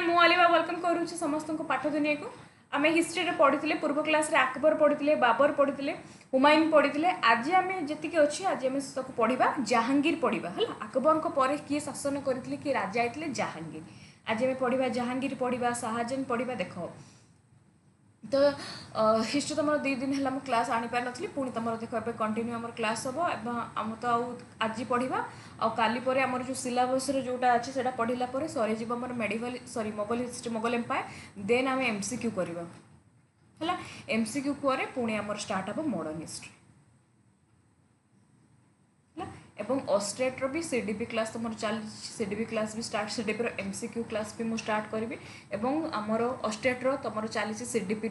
मु अलिवा वेलकम करुच्ची समस्त को पाठ दुनिया को आम हिस्ट्री पढ़ी पूर्व क्लास रे अकबर पढ़ी बाबर पढ़ी हुमायूं पढ़ी आज आम जी अच्छी आज आम सब पढ़ा जहांगीर पढ़ा है अकबर पर किए शासन करते किए राजा आते जहांगीर आज आम पढ़ा जहांगीर पढ़ा शाहजहां पढ़ा देख तो हिस्ट्री तुम 2 दिन है क्लास आनी पार नी पुणी तुम देख ए कंटिन्यू आम क्लास हम आम तो आज पढ़ा आली पर आम जो सिलेबस जोटा अच्छे से पढ़ला सरीज आम medical sorry Mughal history Mughal empire then आम एमसीक्यू करवा है एमसीक्यू पर पुणी आम स्टार्ट हम मॉडर्न हिस्ट्री एवं ऑस्ट्रेटर भी सीडीपी क्लास तुम चली सीडीपी क्लास भी स्टार्ट सीडीपी एमसीक्यू क्लास भी मुझे स्टार्ट करी एवं आमर ऑस्ट्रेटर तुम चली सीडीपी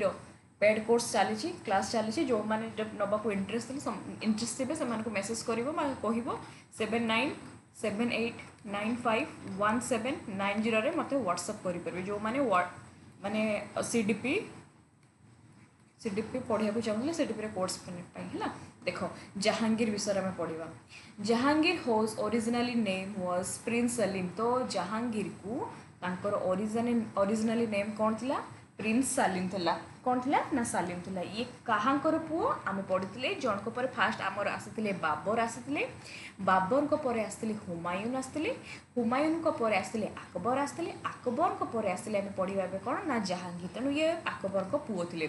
पेड कोर्स चली क्लास चली जो मैंने जब नवाक इंटरेस्ट थे से मेसेज कर कह 7978951790 मत व्हाट्सअप करेंगे जो मैंने माने सीडीपी पढ़ा चाहूँगी सीडीपी कोर्स है देख जहांगीर विषय में पढ़ा Jahangir whose originally name was prince Salim तो जहांगीर को तांकर ओरिजिनली नेम कौन थिला प्रिंस सलीम थिला कौन थिला ना सलीम थिला ये कहांकर पुओ आम पढ़ी जनक पर फास्ट आमर आसी बाबर आसी बाबर को पर आसते हुमायूं आसते हुमायूं को पर आसते अकबर आसते अकबर को पर आसते आम पढ़ा कौन ना जहांगीर तेणु ये अकबर को पुओ थे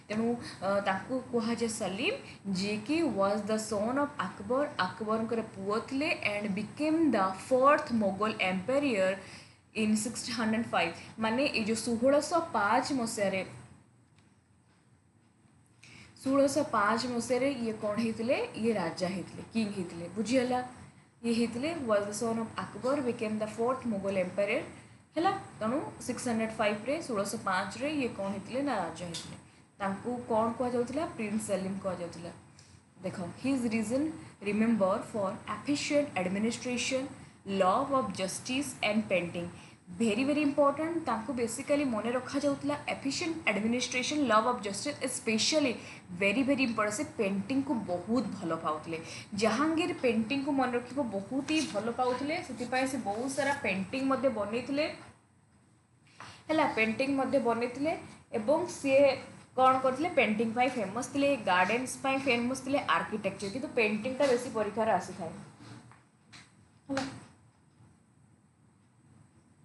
तेणु कहुए सलीम जी कि was the son of Akbar Akbar पुओ थे and became the 4th Mughal empire in 1605 माने ये जो 1605 मसीह 1605 मसीह ये कौन होते ये राजा होते किंग होते बुझीगला ये होते was the son of Akbar became the 4th Mughal empire है तेणु 605 रे 1605 रे ये कौन होते ना राजा होते कौन कहुला प्रिंस सलीम कहुला देख his reign remember for efficient administration love of justice and painting very very important तांको बेसिकली मन रखा जाउतला efficient administration love of justice specially very very important से पेंटिंग को बहुत भल पाउतले जहांगीर पेंटिंग को मन रखिबो बहुत ही भल पाउतले से बहुत सारा पेंटिंग मध्ये बनैतले हैला पेंटिंग मध्ये बनैतले एवं से कौन करते पेंटिंग पाई फेमस थे गार्डन्स पाई फेमस थे आर्किटेक्चर किंतु पेंटिंग का बेसी परीक्षार आसी था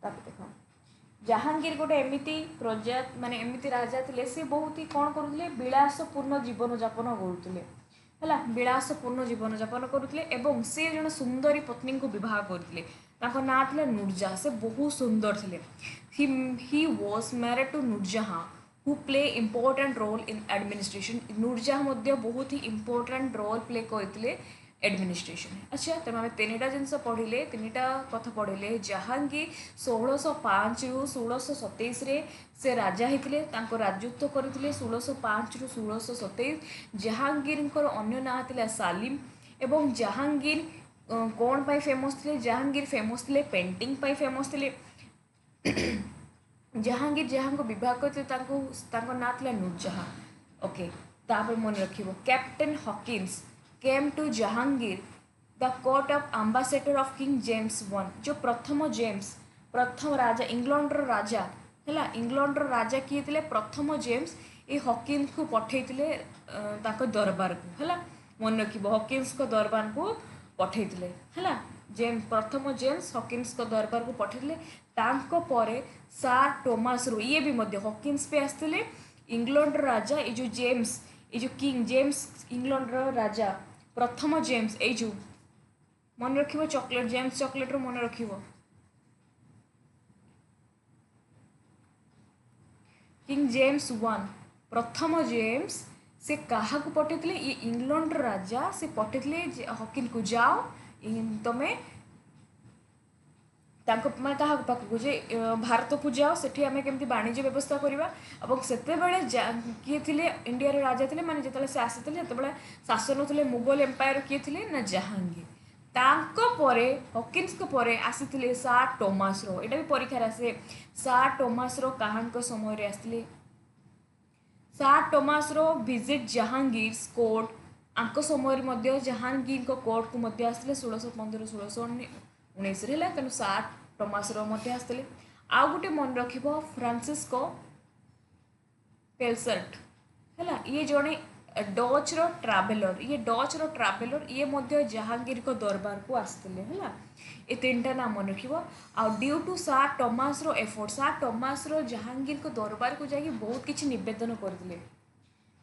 देख जहांगीर गोटे एमती प्रजा माने एमती राजा थे सी बहुत ही कौन करुले विलासपूर्ण जीवन जापन करुले है विलासपूर्ण जीवन जापन करुले एवं से जन सुंदरी पत्नी को विवाह करते ना थे नूरजहाँ से बहुत सुंदर थे he was married to Nurjahan who play important role in administration Nurjahan मध्य बहुत ही इम्पोर्टेंट रोल प्ले करते एडमिनिस्ट्रेशन अच्छा तेना आम 3टा जिनस पढ़ले 3टा कथा पढ़ले जहांगीर 1605 रु 1627 से राजा होते राजत्व करते 1605 रु 1627 जहांगीर अन्य ना था सालिम एवं जहांगीर कौन पाई फेमस थे जहांगीर फेमस थे पेंटिंग पाई फेमस थे जहांगीर जहाँ को विवाह करते ना था नूरजहाँ ओके तापर मन रखिबो captain Hawkins came to Jahangir the court of ambassador of king James I जो प्रथम जेम्स प्रथम राजा इंग्लैंड राजा है इंग्लैंड राजा किए थे प्रथम जेम्स ये हॉकिंस को पठेइथिले दरबार को है मन रखिबो हॉकिंस को दरबार को पठेइथिले है जेम्स प्रथम जेम्स हॉकिंस को दरबार को पठेइथिले तांको परे सार टोमास रो ये भी मध्य हॉकिंस पे आसते इंग्लैंड राजा ये जो जेम्स ये जो किंग जेम्स इंग्लैंड राजा प्रथम जेम्स ये जो मन रखिबो चॉकलेट जेम्स चॉकलेट रो मन रखिबो किंग जेम्स I प्रथम जेम्स से क्या पठेइथिले ये इंग्लैंड राजा से पठेइथिले हॉकिन को जाओ तमें मैं क्या पाखक जे भारत को जाओ से आम केमती वाणिज्य व्यवस्था करवा और से किए थे इंडिया राजा थे माने जिते से आसी जो शासन थे मुगल एम्पायर किए थे ना जहांगीर तांको हॉकिंस को परे आसी सार टोमास रो यहाँ भी परीक्षार आसे सार टोमास रो कहाँ समय आसते सार टोमास रो विजिट जहांगीर कोर्ट आंक समय जहांगीर कोर्ट को आसते 1615 1619 तेणु सार टोमास रो आसते आउ गोटे मन रखिबो फ्रांसिस्को पेल्सर्ट है ये जड़े डच रो ट्रावेलर ये डच रो ट्रावेलर ये मध्य जहांगीर को दरबार को आसते है ये तीन टा नाम मन रखिबो आ ड्यू टू सार टॉमस रो एफर्ट सार टॉमस रो जहांगीर को दरबार को जाके बहुत किछि निवेदन करथिले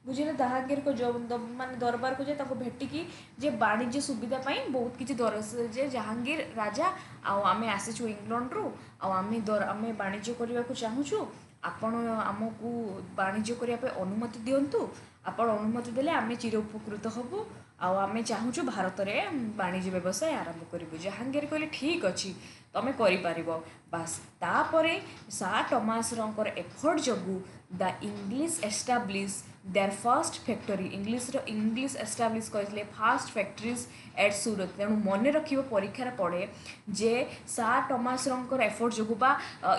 बुझे जहांगीर को जो मान दरबार को जाए भेटिकी जे वाणिज्य सुविधा पाई बहुत किसी दर जे जहांगीर राजा आम आसीचु इंग्लैंड रु आम वाणिज्य करने को चाहूँ आपण आमको वाणिज्य करने अनुमति दिंतु आपण अनुमति देले आम चिर उपकृत हबु आम चाहूँ भारत में वाणिज्य व्यवसाय आरंभ करूँ जहांगीर कहले ठीक अच्छी तमें कर बास तापर सार टॉमस रंकर एफर्ट जोगु the English establish their first factory English establish करते फास्ट फैक्टरीज एट सूरत तेणु मन रख परीक्षार पड़े जे सार टॉमस रंकर एफर्ट जो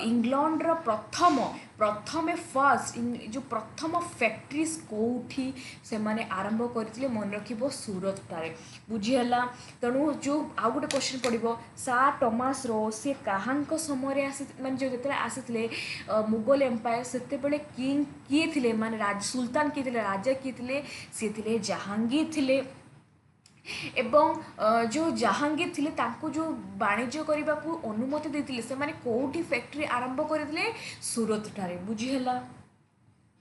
इंग्लैंड प्रथम प्रथम फर्स्ट जो प्रथम फैक्टरीज कौटी से माने आरंभ करते मन रख सूरत टारे बुझीगला तेणु जो आउ गोटे क्वेश्चन पड़ो सार टॉमस रो सी काहांक समय आसी माने जो आसी मुगल एम्पायर से किंग किए थे माने सुल्तान किए थे राजा किए थे सी थे जहांगीर थे एवं जो जहांगीर थे तांको जो वाणिज्य करने को अनुमति देते से माने कोठी फैक्ट्री आरंभ करते सूरत ठारे बुझीगला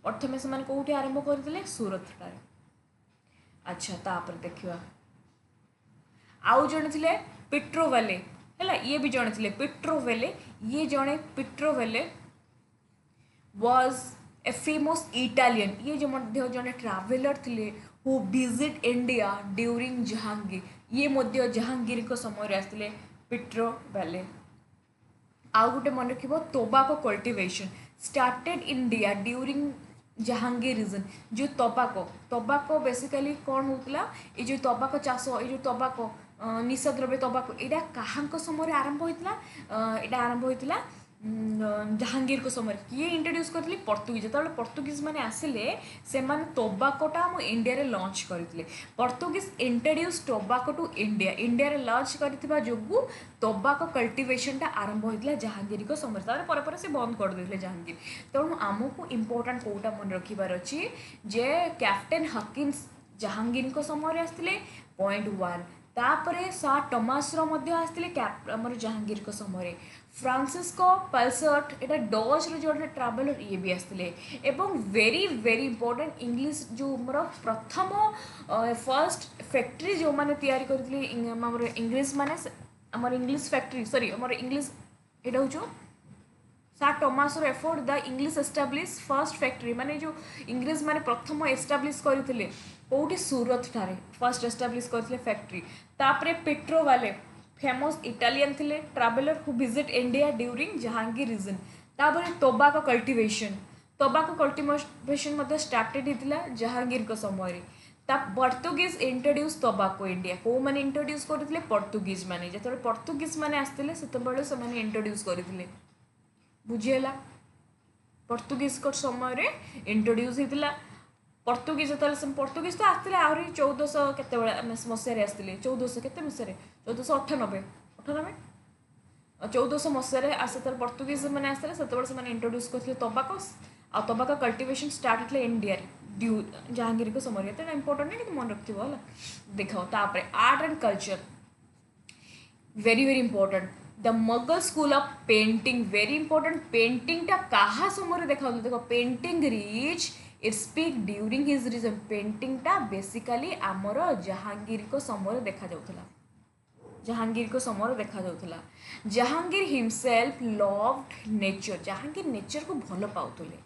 प्रथमे से माने कोठी आरंभ करते सूरत ठारे अच्छा तापर देखिवा आउ जने थे पिट्रोवेले है ये भी जने थे पिट्रोवेले ये जने पिट्रोवेले वाज ए फेमस इटालियन ये जो मध्य जने ट्रैवलर थे who visit India during Jahangir ये मध्य जहांगीर को समय आसते पिट्रोवेले आउ गोटे मन रखिबो tobacco cultivation started India during Jahangir reign जो टोबाको बेसिकली कौन होता ये जो टोबाको चाष ये जो टोबाको निशा द्रव्य टोबाको यहाँ कहाँ समय आरंभ होता यहाँ आरंभ होता जहांगीर को समय किए इंट्रोड्यूस करते पर्तुगीज जो पर्तुगीज मैंने आसिले से टोबाकोटा आम इंडिया रे लॉन्च करते Portuguese introduce tobacco to India India रे लॉन्च करथिबा जोगु टोबाको कल्टिवेशनटा आरंभ होता जहांगीर को समय पर से बंद कर देते जहांगीर तेणु आमको इम्पोर्टाट कौटा मन रखिबार अच्छी जे कैप्टेन हकिन्स जहांगीर को समय आसते .1 तापरे सार टॉमस आसते आमर जहांगीर को समय फ्रांसिस्को पेल्सर्ट एटा डच जो ट्रैवलर ये भी आसते एवं वेरी वेरी इंपोर्टेंट इंग्लिश जो मोर प्रथम फर्स्ट फैक्ट्री जो मैंने तैयारी करते इंग्लिश माने आमर इंग्लिश फैक्ट्री सॉरी आमर इंग्लिश एटा हो सार Thomas effort the English establish first factory माने जो इंग्लिश माने प्रथम एस्टाब्लिश करते कौटी सूरत ठारे फर्स्ट एस्टाब्लिश करते फैक्ट्री तापरे पिट्रोवेले फेमस इटालियन थे traveller who visit India during Jahangir reign तापर टोबाको कल्टिवेशन स्टार्टेड होता जहांगीर को समय पर्तुगीज इंट्रोड्यूस टोबाको इंडिया कौ मैंने इंट्रोड्यूस करते पर्तुगीज मैंने जो पर्तुगीज मैंने आसते से इंट्रोड्यूस करते बुझीगला पर्तुगीज को समय इंट्रोड्यूस होता पर्तुगीज पर्तुगीज तो आसते आहरी 1400 के मसीह आसते 1400 के मसीह 1498 1400 मसीह आसते पर्तुगीज मैंने आसते से इंट्रोड्यूस करते टोबाको आ टोबाको कल्टिवेशन स्टार्ट होता इंडिया ड्यू जहांगीर को समय तो इंपोर्टेंट नहीं कि मन रखिए है देख तापर art and culture very very important the Mughal school of painting very important painting टा कहा समय देखा देखो painting reach its peak during his reign painting टा बेसिकली आमर जहांगीर को समय देखा जाउथला जहांगीर को समय देखा जाउथला Jahangir himself loved nature Jahangir nature को भल पाउथले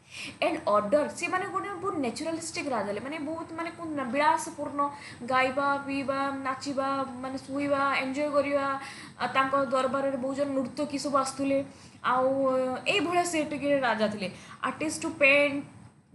एंड ऑर्डर से माने गोटे बहुत नेचुरलिस्टिक राजा माने बहुत माने विलासपूर्ण गाइबा पीवा नाचिबा माने सुईबा एंजॉय करिबा तांको दरबार रे बहुत जन नृत्य की सब आस्तुले आउ ए भले से टिके राजा थिले artist to paint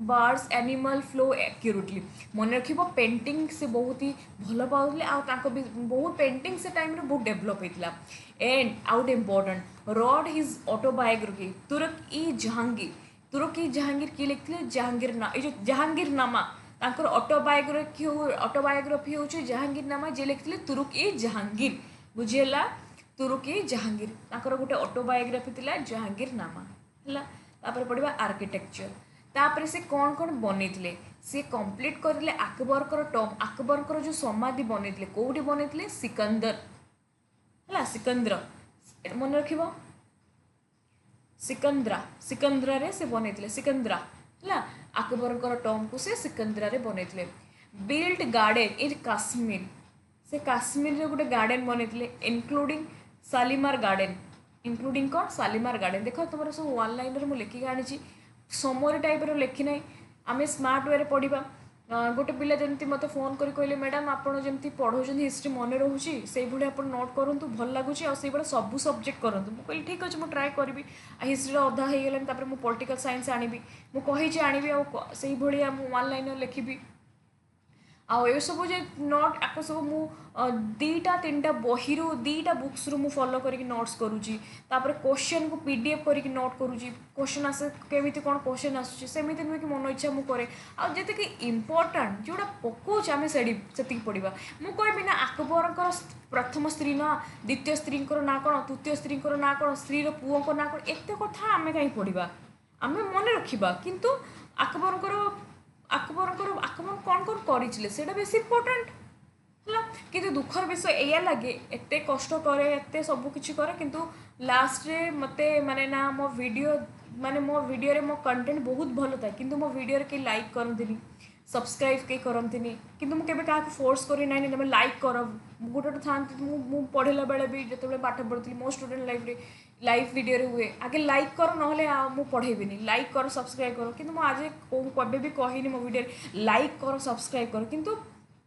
birds animal flower accurately मन रख पेंटिंग से बहुत ही भल पाते बहुत पेंटिंग से टाइम रे बहुत डेभलप होता एंड आउट इम्पोर्टेंट रॉड हिज ऑटोबायोग्राफी तुरक ई जहांगीर किए लिखते जहांगीर ना ये जहांगीर नामा ऑटोबायोग्राफी हूँ जहांगीर नामा जे लिखते तुरुक ई जहांगीर बुझीगला तुरुक ई जहांगीर गोटे ऑटोबायोग्राफी थी जहांगीर नामा है तापर पढ़ा आर्किटेक्चर तापर से कौन कौन बनई सी कंप्लीट करले अकबर टॉम अकबर जो समाधि बनई कौटी बनई सिकंदर है सिकंद्र मन रख सिकंद्रा सिकंद्रा रे से बनई सिकंद्रा है अकबर टॉम को से सिकंद्रा रे बनई बिल्ड गार्डन इन काश्मीर से काश्मीर रे गोटे गार्डन बनई इनक्लूडिंग शालीमार गार्डन इनक्लूडिंग कौन शालीमार गार्डन देख तुम सब वन लाइनर मुझे लिखिक आनी समरी टाइप लिखी ना आम स्मार्ट वे पढ़ा गोटे पिला जमी मत फोन कर कहले मैडम आपड़ जमी पढ़ाऊँ हिस्ट्री मन रोचे से भाई आप नोट करूँ भल लगुच आई सब सब्जेक्ट करूँ मुझे कहली ठीक अच्छे मुझे ट्राए करी हिस्ट्री अधा हो गलानी मुझे पॉलिटिकल साइंस आनी मुझे आनी आई भाया वन लाइनर लिखी आउ ये सब जो नोट आपको सब मु दीटा तीन टा बही दीटा बुक्स रु मु फॉलो करके नोट्स करुँची तापर क्वेश्चन को पीडीएफ करके नोट करुँची क्वेश्चन आसे केमी कौन क्वेश्चन आसूँ सेमती नुहे कि मन इच्छा मुझे करे आते कि इम्पोर्टाट जोड़ा पकाऊँ आम से पढ़ा मुझे कहबी ना अकबर प्रथम स्त्री ना द्वितीय स्त्री ना कौन तृतीय स्त्री ना कौन स्त्री पुओं ना कौन एत कथा आम कहीं पढ़ा आम मन रखा किंतु अकबर अकबर कौन कौन कर बेस इम्पोर्टाट है कि दुखर विषय या लगे एत कष्ट करे एत सब किसी करे किंतु लास्ट रे मते माने ना मो वीडियो माने मो वीडियो रे मो कंटेंट बहुत भल था किंतु मो वीडियो रे के लाइक करंतिनी सब्सक्राइब के करंतिनी किंतु मु केबे का फोर्स करी नाइ तमे लाइक कर गोटे था मु पढ़ेला बेले भी जते पाठ पढ़ुली मो स्टूडेंट लाइफ रे लाइव वीडियो रे हुए आगे लाइक कर ना मु पढ़ेबी लाइक कर सब्सक्राइब कर किंतु मु आज कबे भी कहनी मो वीडियो लाइक कर सब्सक्राइब कर किंतु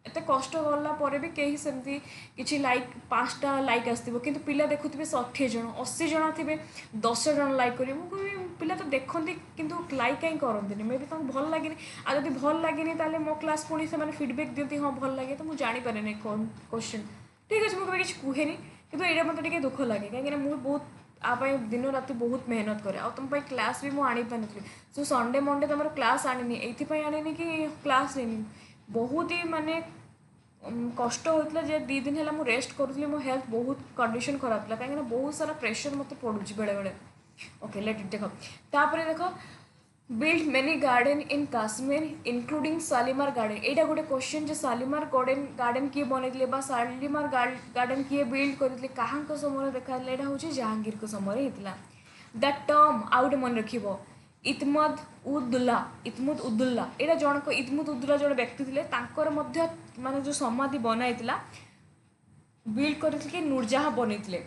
एत कष्ट गला पर भी कहीं सेमती किसी लाइक 5टा लाइक आसो कि पिला देखुवे 60 जन 80 जन थे 10 जन लाइक करेंगे मुझे पिला तो देखती किंतु लाइक कहीं करते मे भी तुमको भल लगे आ जब भल लगे ताले मो क्लास पुणी से फीडबैक दिखती हाँ भल लगे तो मुझे जानीपे कौन क्वेश्चन ठीक अच्छे मुझे किसी कहेनी कि यहाँ मतलब दुख लगे कहीं मुझे बहुत आप दिन राति बहुत मेहनत करे आ तुम क्लास भी मुझे आनी पार सो संडे मंडे तुम क्लास आनी ये आनी कि क्लास नहीं बहुत ही माने कष्ट होता जे 2 दिन है मुझे रेस्ट करूँ मो हेल्थ बहुत कंडीशन खराब था कहीं बहुत सारा प्रेशर मत पड़ू बेले बेले ओके लेट देख तापर देख बिल्ड मेनी गार्डन इन काश्मीर इनक्लूडिंग शालीमार गार्डन यहाँ गोटे क्वेश्चन जो शालीमार गार्डन किए बनई शालीमार गार्डन किए बिल्ड करते क्या समय देखा यहाँ हूँ जहांगीर को समय होता द टर्म आउटे मन रख इतमद उद्दुल्ला यहाँ जनक इतमुद उद्दुल्ला जन व्यक्ति थे माने जो समाधि बनाई बिल्ड करते नूरजहाँ बनई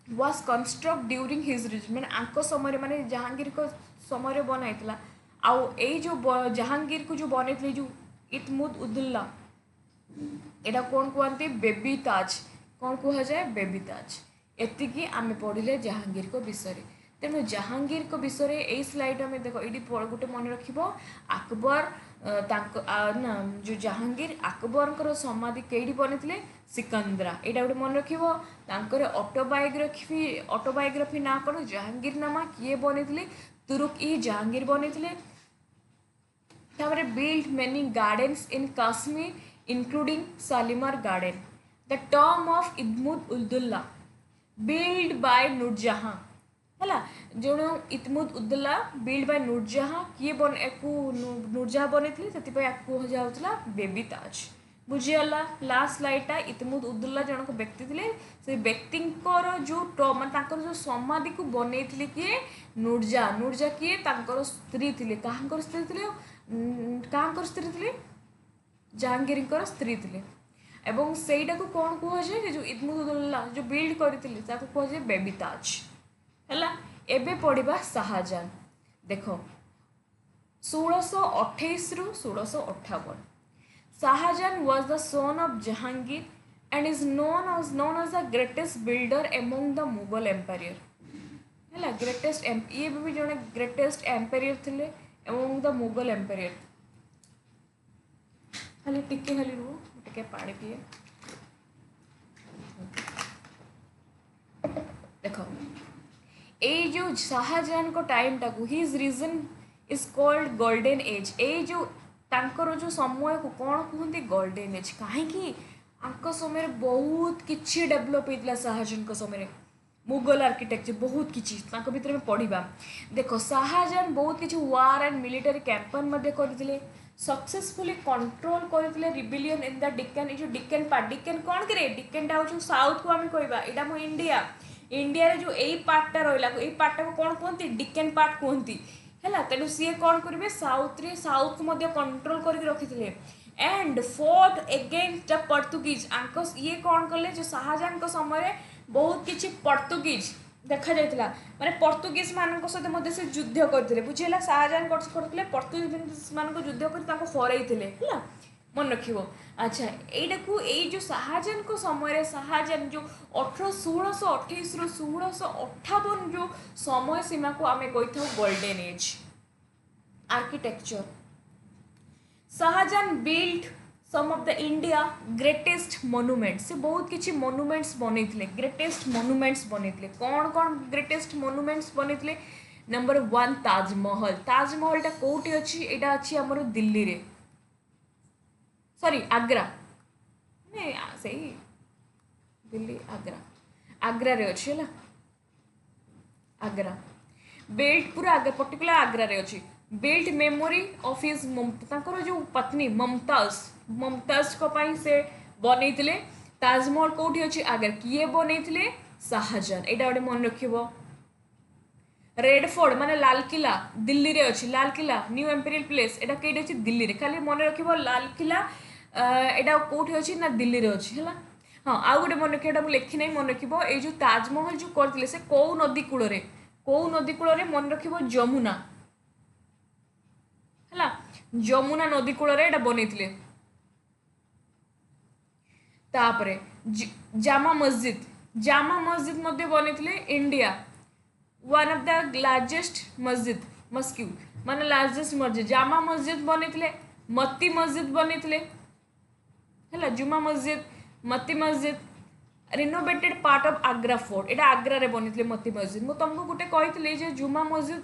was construct during his ridge मैंने आंक समय माने जहांगीर को समय बनाई आउ यही जो जहांगीर को जो बनई जो इतमुद उद्दुल्ला यहाँ कौन कहते बेबी ताज कौन कह जाए बेबी ताज एतिकी आम पढ़ले जहांगीर को विषय तेणु जहांगीर को विषय यही स्लाइड में देख ये गोटे मन रख अकबर ना जो जहांगीर अकबर समाधि कईटी बनई सिकंदरा यहाँ गोटे मन रखर ऑटोबायोग्राफी ना कौन जहांगीर नामा किए बनई तुरुक ई जहांगीर बनई build many gardens in Kashmir including Shalimar garden the टर्म of Itmad Uddaulah build by Nurjahan है जो इतमुद उद्दुल्ला बिल्ड बाय नूरजहाँ किए नूरजहाँ बनई से कहुला बेबी ताज बुझीगला लास्ट स्लाइडटा इतमुद उद्दुल्ला जनक व्यक्ति थे से व्यक्ति जो माने जो समाधि को बनई किए नूरजा किए स्त्री थे क्या स्त्री थे क्या स्त्री थे जहांगीर स्त्री थे एवं सेटा को कौन कहुए जो इतमुद उद्दुल्ला जो बिल्ड करते कहुए बेबी ताज है एबे पढ़ा शाहजहां देख 1628 रु 1658 Shahjahan was the son of Jahangir and is known as the greatest builder among the Mughal empire है ग्रेटेस्ट ये भी जड़े ग्रेटेस्ट एम्पायर थे एमंग द मुगल एम्पायर खाली टिके खाली रुह टिके पानी पिए देख ये जो शाहजहां को टाइम टाक his reign is called golden age ये जो तांकर जो समय को कौन कहते गोल्डन एज कहीं समय बहुत किसी डेभलप होता शाहजहां समय मुगल आर्किटेक्चर बहुत किसी भितर में पढ़ा देख शाहजहां बहुत किसी वार एंड मिलिटरी कैंपेन करते सक्सेसफुली कंट्रोल करते रिबिलियन इन द डिक्कन जो डिक्कन पार्ट डिक्कन कौन करे डिक्कनटा हूँ साउथ को आम कहवा यहाँ मो इंडिया इंडिया जो यही पार्टा रहा यही पार्टा को कौन कहते डिक्कन पार्ट कहती है तेणु सी कौन करेंगे साउथ को कंट्रोल करके रखी and fort against the Portuguese ये कौन कले जो शाहजहां समय बहुत किसी पर्तुगीज देखा जाता माने पर्तुगीज मान सहित से युद्ध करते बुझेगा शाहजहां करते पर्तुगीज मान युद्ध कर हर मन रख अच्छा यहीटा को यही जो शाहजहां को समय शाहजहां जो 1628 रु 1658 जो समय सीमा को आम कही golden age architecture Shahjahan build some of the India greatest monuments से बहुत किसी मोनुमेंट्स बनते ग्रेटेस्ट मोनुमेंट्स बनते कौन कौन ग्रेटेस्ट मोनुमेंट्स बनते नंबर 1 ताजमहलटा कौटी अच्छी यहाँ अच्छी आमर दिल्ली रे सॉरी आग्रा नहीं सही दिल्ली आग्रा रे अच्छी है आग्रा बिल्ट पूरा आग्रा पर्टिकुलर आग्रा रे अच्छी बिल्ट मेमोरी ऑफ हिज जो पत्नी ममताज को पाई से बनईले ताजमहल कौटी अच्छी आग्रा किए बनईले शाहजहां यहाँ गोटे मन रख रेड फोर्ट माने लाल किला दिल्ली रे अच्छी Lal Qila new empirical place यहाँ कई अच्छी दिल्ली रे खाली मन रख लाल किला यहाँ कौटी अच्छी ना दिल्ली रे अच्छी है हाँ आउ गोटे मन रखा मुझे लिखी नहीं मन रख ये जो ताजमहल जो करते से कौ नदी कूल मन रख जमुना है जमुना नदी कूल बनईले तापरे जामा मस्जिद बनईले India one of the largest masjid माने लार्जेस्ट मस्जिद जामा मस्जिद बनईले मत्ती मस्जिद बनईले है जुमा मस्जिद मत्ती मस्जिद renovated part of Agra fort यहाँ आग्रा रे बनईले मत्ती मस्जिद मुझे तुमको गोटे कही जुमा मस्जिद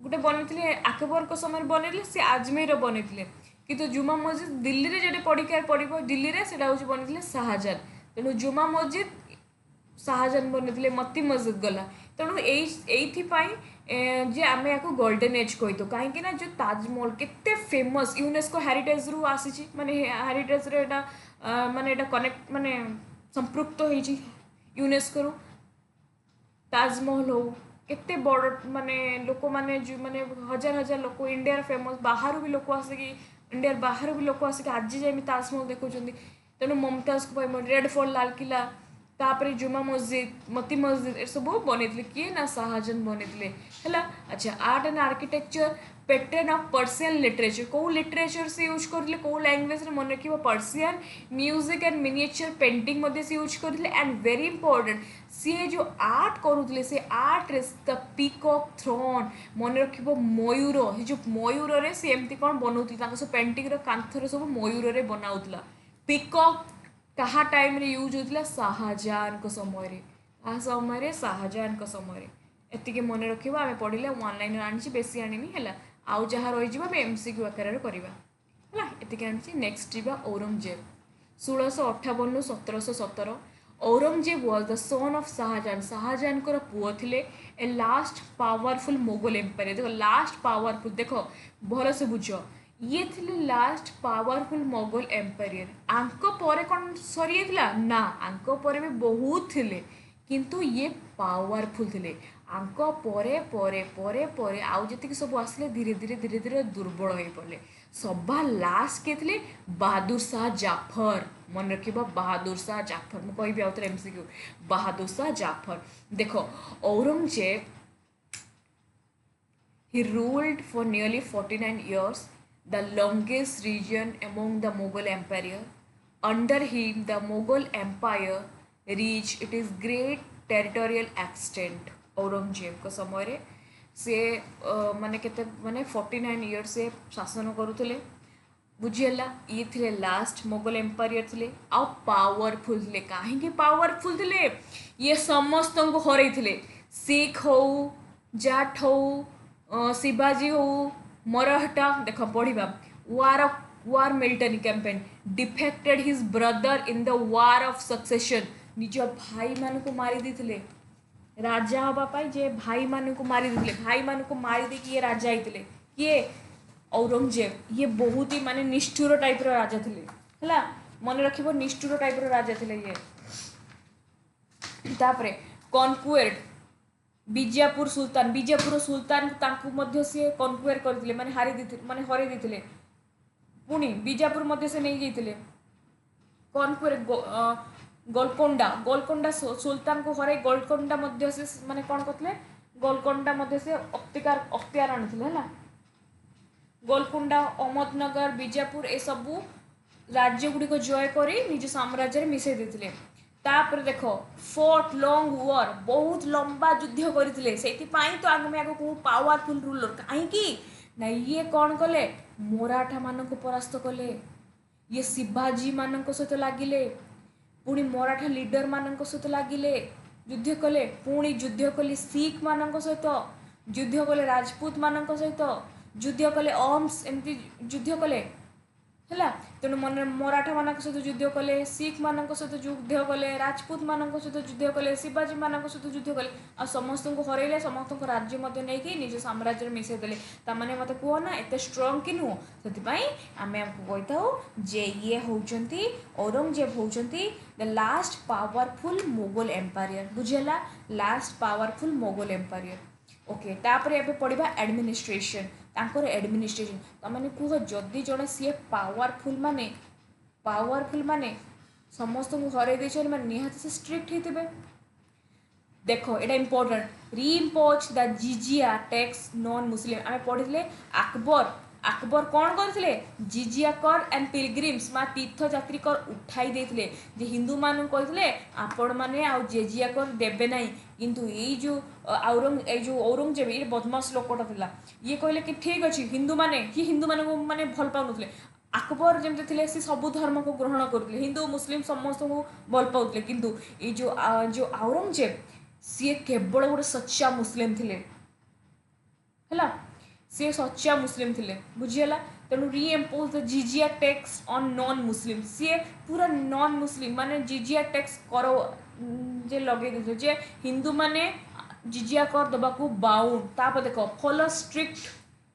गोटे बनईले अकबर को समय बनईले सी आजमेर बनईले किंतु जुमा मस्जिद दिल्ली रे जो पड़ो दिल्ली रे सेटा हूँ बनईले शाहजहां तेणु जुमा मस्जिद शाहजहां बनईले मत्ती मस्जिद गला तेणु जे आम या गोल्डन एज कही तो कहीं जो ताजमहल केते फेमस यूनेस्को हेरिटेज रु आसी माने हेरिटेज रे माने कनेक्ट माने संपृक्त होती यूनेस्को रु ताजमहल हो केते बड़ माने लोक माने हजार हजार लोक इंडिया फेमस बाहर भी लोक आसिक इंडिया बाहर भी लोक आसिक आज जाए ताजमहल देखुं तेणु मुमताज को रेड फोर्ट लाल किला तापरे जुमा मस्जिद मती मस्जिद ये सब बनईले किए ना शाहजहां बनईले है अच्छा art and architecture pattern of Persian literature कौ लिटरेचर से यूज करते कौ लैंग्वेज मन रख Persian music and miniature painting से यूज करते एंड वेरी इंपोर्टेंट सी जो आर्ट करुले से आर्ट द पीकॉक थ्रोन मन रख मयूर जो मयूर से एमती कौन बनाऊला सब पेंटिंग कांथर सब मयूर बनाऊला पीकॉक कहा टाइम रे यूज होता शाहजहां को समय शाहजहां समय एति मन रखा आम पढ़ले वन लाइन आनी बेसी आनी है आउ जहाँ रही आम एमसीक्यू आकार करवा एति आनी नेक्स्ट जीवा औरंगजेब 1658 रु 1717 Aurangzeb was the son of Shahjahan पुओ थिले a last powerful Mughal empire देखो लास्ट पावरफुल देख भल से बुझ ये थिले लास्ट पावरफुल मोगल एम्पायर आंको परे कौन सरी ना आंको परे भी बहुत थिले किंतु ये पावरफुल थिले आंको परे परे परे परे आउ जति सब आसले धीरे धीरे धीरे धीरे दुर्बल हो पड़े सभा लास्ट के थिले बहादुर शाह जाफर मन रखिबा बहादुर शाह जाफर मु कहबी आउतर एमसीक्यू बहादुर शाह जाफर देखो Aurangzeb he ruled for nearly 49 years, the longest region among the Mughal empire. Under him, the Mughal empire reached its great territorial extent. Aurangzeb को समय रे से माने केते माने 49 इयर्स से शासन करुले बुझीगला ये थे लास्ट मोगल एम्पायर थे आ पावरफुल थे कहीं पावरफुल थे ये समस्त को हर सिख हो जाट हो शिवाजी हो मराठा देख पढ़ा war military campaign defected his brother in the war of succession निज भाई मानक मारी देथिले राजा हवा पाई जे भाई मानक मारी देथिले भाई मानक मारी दे कि ये राजा आइतिले किए औरंगजेब ये बहुत ही माने निष्ठुर टाइप रो राजा थिले हला मन रखिबो निष्ठुर टाइप रो राजा थिले ये तापरे कॉन्क्वेर्ड विजयपुर सुल्तान तांकु मध्य से कॉन्क्वेर करथिले माने हारी देथिले माने हरे देथिले पुणी विजयपुर मध्य से नहीं जाइथिले कॉन्क्वेर गोलकोंडा सुल्तान को हरे गोलकोंडा मध्य से माने कौन करथिले गोलकोंडा मध्य से अख्तियार आनिथिले हला गोलकोंडा अहमदनगर विजयपुर ए सबू राज्य गुड़िक जय करी निज साम्राज्य मिसई देथिले तापर देख फोर्ट लॉन्ग वॉर बहुत लंबा युद्ध करथिले सेतिपाई तो आगमे आगो को पावरफुल रूलर काहेकि ना ये कौन कले मराठा मानक परास्त कले ये शिवाजी मानक सहित लागिले पुणी मराठा लीडर मानक सहित लागिले युद्ध कले पुणी युद्ध कले सिख मानक सहित युद्ध कले राजपूत मानक सहित युद्ध कले अहम्स एमती युद्ध कले है तेणु मन मराठा मान सहित युद्ध कले सिख मान सहित युद्ध कले राजपूत मान सहित युद्ध कले शिवाजी मान सहित युद्ध कले आ समस्त को हरइले समस्त राज्य नहीं निज साम्राज्य मिसई देले ताने मत कह ना एत स्ट्रंग कि नुह से आम कही था जे ये होती औरंगजेब होती the last powerful Mughal empire बुझेगा last powerful Mughal empire okay तापर एबे पढ़ा एडमिनिस्ट्रेशन तांकर एडमिनिस्ट्रेशन तमाने कह जदि जड़े सी पावरफुल माने समस्त को हर माने निहाती से स्ट्रिक्ट होते देख एटा important reimpose the jizya tax non Muslim आम पढ़ी अकबर कौन करते जिजिया कर एंड पिलग्रिम्स मा तीर्थयात्री कर उठाई देते जे हिंदू मान कहते आपण मैंने आउ जेजिया कर देवे ना किंतु ये औरंगजेब ये बदमाश लोकटा था ये कहले कि ठीक अच्छे हिंदू मान माने भल पाऊन अकबर जमते थे सी सब धर्म को ग्रहण करते हिंदू मुस्लिम समस्त को भल पाते किंतु ये जो औरंगजेब सी केवल गोटे सच्चा मुस्लिम थे है सी सच्चा मुस्लिम थे बुझीगला तेणु reimpose the jizya tax on non Muslim सी पूरा नॉन मुस्लिम माने जिजिया टैक्स कर जे लगे देते जे हिंदू माने जिजिया कर दबा को बाउंड तापर देख follow strict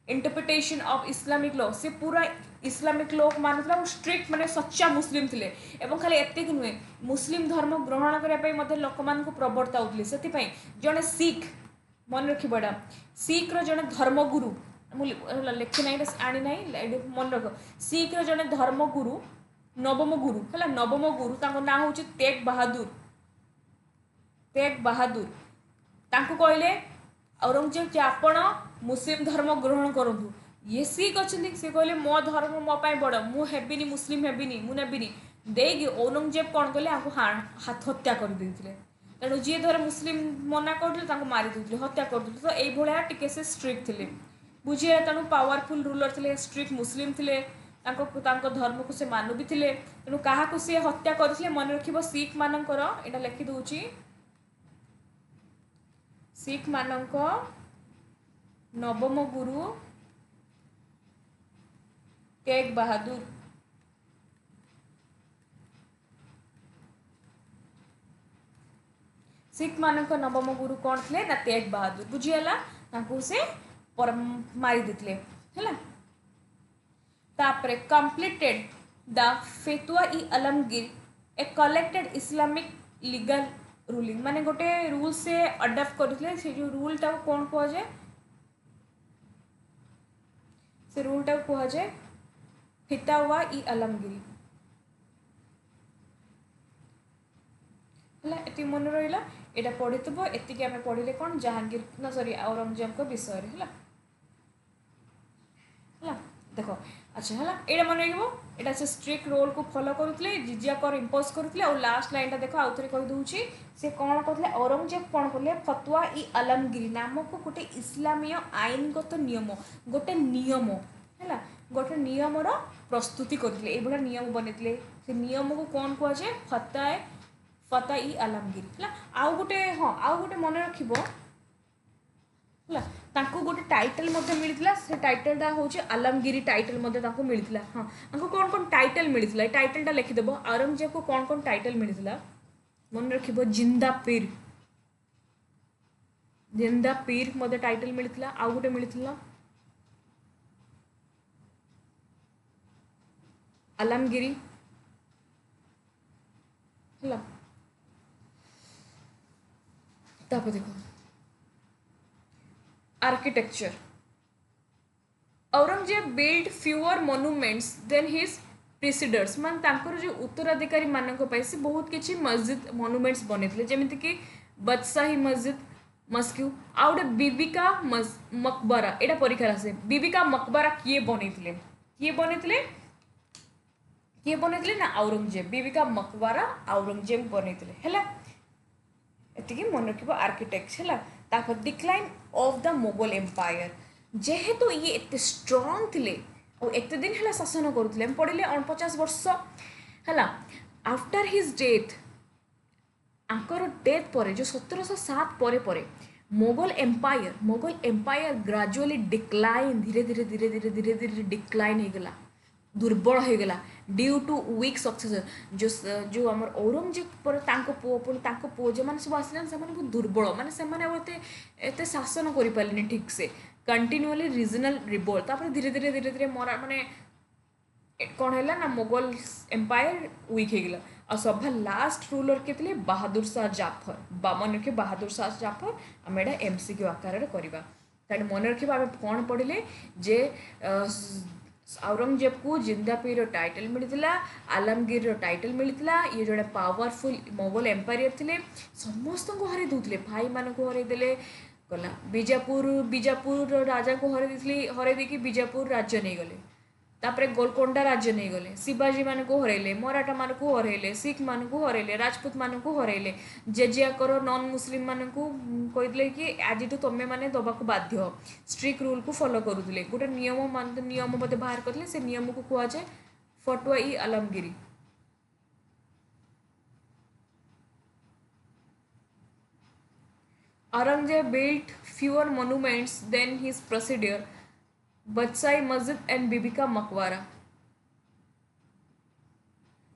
interpretation of Islamic law से पूरा इस्लामिक लॉ मानुला स्ट्रिक्ट माने सच्चा मुस्लिम थे एवं खाली एतिक नुहे मुस्लिम धर्म ग्रहण करने लोक मान प्रवर्ताउले से जड़े सिख मन रखा सिख रे धर्मगुरु लिखी ना आनी ना मन रख सिख रे धर्मगुरु नवम गुरु है नवम गुरु ना हूँ तेग बहादुर तांको कहले औरंगजेब जे आपण मुस्लिम धर्म ग्रहण करंतु ये सिख अच्छे से कहले मो धर्म मो पाई बड़ मुझे मुस्लिम हेबिनी मु नेबिनी देगी औरंगजेब कौन कले आपको हाथ हत्या कर देते तेणु जी धर मुस्लिम मना करते मारी देते हत्या करते तो ये टिके से स्ट्रिक्ट थे बुझे तेणु पावरफुल रूलर थे स्ट्रिक्ट मुस्लिम थे धर्म को से मानु भी थे तेणु क्या सी हत्या करते मन रख सिख मानकर यहाँ लिखिदे सिख मानक नवम गुरु तेग बहादुर सिख मानक नवम गुरु कौन थे ना तेग बहादुर बुझीगला से मारी देते है तापरे completed the Fatwa e Alamgir a collected Islamic legal ruling माने गोटे रूल से अडॉप्ट करते से जो रूल टा कौन कह जाए से रूल टा कह जाए फेतुआ ई आलमगीर है मन रहा यहाँ पढ़ी थो एतिक आम पढ़ले कौन जहांगीर ना सॉरी औरंगजेब विषय है देख अच्छा है ये मन रहा से स्ट्रिक्ट रोल को फॉलो करुले जिजिया कर इम्पोज करुले और लास्ट लाइन टा देख आउ थे कहीदे से कौन करते औरंगजेब कौन कले फतुआ ई आलमगीर नामक गोटे इस्लामीय आईनगत नियम गोटे नियम है गोटे नियमर प्रस्तुति करते ये नियम बनते से नियम को कौन कहुए फता ई आलमगीर है आउ गोटे हाँ आउ गोटे मन रखिबो तांको गोटे टाइटल मिलता से टाइटलटा हूँ आलमगिरी टाइटल मिलता हाँ कौन कौन टाइटल मिलता टाइटलटा लिखिदेव औरंगजेब को कौन कौन टाइटल मिलता मन रखिबो जिंदा पीर। जिंदा पीर मते टाइटल मिलथिला आ गुटे मिलथिला आलमगिरी हला। तापर देखो architecture Aurangzeb build fewer monuments than his preceders मान तांकर जो उत्तराधिकारी मानक पाई से बहुत किछि मस्जिद मोनुमेंट्स बनेथिले जेमिति कि बदशाही मस्जिद मस्क्यू आ गोटे बीबिका मकबरा एटा परीक्षा आसे बीबिका मकबरा किए बनेथिले ना औरंगजेब बीबिका मकबरा औरंगजेब बनेथिले हैला एतिकी मन रखिबो आर्किटेक्ट हैला। तापर decline of the Mughal empire जेहेतु ये एते स्ट्रांग थिले और एते दिन हैला शासन करुथिले हम पढ़िले 49 वर्ष हैला। After his death Anchor death पर जो 1707 पर मोगल एम्पायर ग्रेजुअली डिक्लाइन धीरे धीरे डिक्लाइन हो गला दुर्बल हो गला ड्यू टू वीक सक्सेसर जो आम औरंगजेब पर पुओ जो मैंने सब आसला से दुर्बल माने से एते शासन कर पारे ठीक से कंटिन्यूअली रीजनल रिवोल्ट तापर धीरे धीरे मरा माने कौन है ना मोगल एम्पायर वीक हो गला और सब लास्ट रूलर के थे बहादुर शाह जाफर मन रखे बहादुर शाह जाफर आम एटा एमसीक्यू आकार करवा तेणु मन रखा आम कौन पढ़ले जे औरंगजेब को जिंदा पीर टाइटल मिलता आलमगीर टाइटल मिलता ये जोड़े पावरफुल मोगल एम्पायर थे समस्त को हर दूसरे भाई मान को हरईदे गला बीजापुर राजा को हर देकी बीजापुर राज्य नहीं गले तापरे गोलकोंडा राज्य नहीं गले शिवाजी मान को हरैले मराठा मान को हरैले सिख मान को हरैले राजपूत मान को हरैले जेजियाकर नॉन मुस्लिम मान को कहते कि आज तो तुम्हें मैंने दबाक बाध्य स्ट्रिक्ट रूल को फॉलो करुले गोटे नियम बोधे बाहर करते से नियम को कह जाए फटुआ ई Alamgiri. Aurangzeb built fewer monuments than his predecessor बदशाही मस्जिद एंड बीबिका मकबरा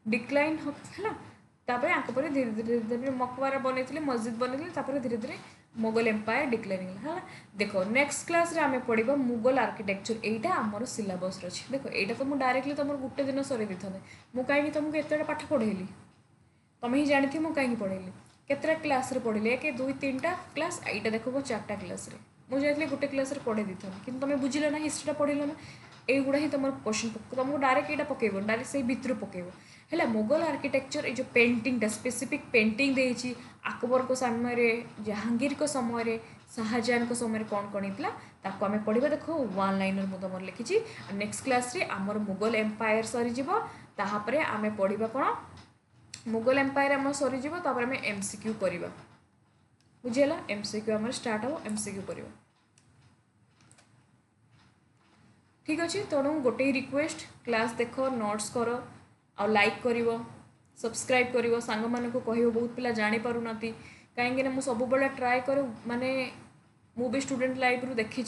डिक्लाइन है तापर आंक पर धीरे धीरे मकबरा बनई मस्जिद बनई धीरे धीरे मोगल एम्पायर डिक्लाइन है। देखो नेक्स्ट क्लास रे आमे पढ़िबा मुगल आर्किटेक्चर एटा हमर सिलेबस रछि देखो एटा तो मु डायरेक्टली तुम गोटे दिन सरी दी मु कहीं तुमको एतटा पाठ पढ़ेली तुम ही जानी मु कहीं पढ़ेली केतरा क्लास रे पढ़ले के 2-3टा क्लास एटा देखो 4टा क्लास रे मुझे गोटे क्लास पढ़े दी था कि तुम बुझल ना हिस्ट्रीटा पढ़ल ना युवा ही तुम क्वेश्चन तुमको डायरेक्ट यहाँ पकेब डायरेक्ट से भितर पकेब है मोगल आर्किटेक्चर ये जो पेंटिंगटा स्पेसिफिक पेंटिंग देती अकबर को समय जहांगीर को समय शाहजहां को समय कौन कौन होता आम पढ़ा देखो 1 लाइनर मुझे तुम लिखी नेक्स्ट क्लास रे आमर मुगल एम्पायर सरीज तापर आम पढ़ा कौन मुगल एम्पायर आम सरीज आम एमसीक्यू करवा बुझेगा एमसीक्यू आम स्टार्ट हम एमसीक्यू करवा ठीक अच्छे तेणु गोटे रिक्वेस्ट क्लास देख नोट्स कर आ लाइक कर सब्सक्राइब कर सांग मान को कह बहुत पिला जानी पारना कहीं मुझे सब बड़ा ट्राए कर माने मु भी स्टूडेंट लाइफ रू देखी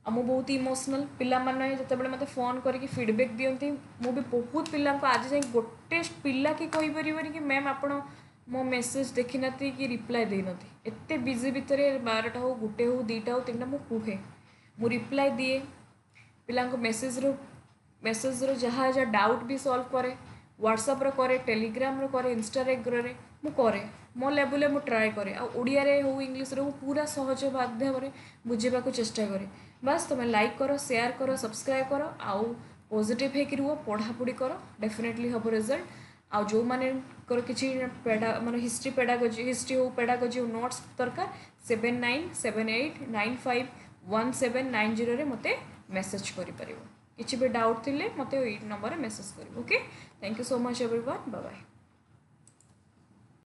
आ मु बहुत इमोशनल पिला माने जब मत फोन करके फीडबैक दियंती मु भी बहुत पिला आज जाए गोटे पिला कि कही परिबनी कि मैम आपण मो मेसेज देखी नाती कि रिप्लाई दे नथी एते बिजी भितर 12टा हो गुटे हो 2टा हो 3टा मु कुहे मु रिप्लाई दिए पिला मेसेज रो जहाँ जहाँ डाउट भी सॉल्व करे व्हाट्सएप रो करे टेलीग्राम रो करे इंस्टाग्राम रे मु करे मो लेवल मु ट्राए करे आ ओडिया रे हो इंग्लिश रे पूरा सहज माध्यम रे बुझेबा को चेष्टा करे बस तुम लाइक करो शेयर करो सब्सक्राइब करो आउ पॉजिटिव है कि रुह पढ़ापढ़ी करो डेफिनेटली हम रिजल्ट आ जो माने किसी मान हिस्ट्री पेडागोजी हिस्ट्री हो पेडागोजी हो नोट्स दरकार 7978951790 रे मते मेसेज करि परिबो किछि भी डाउट थिले मते ई नंबर रे मेसेज करिवो okay thank you so much everyone bye bye.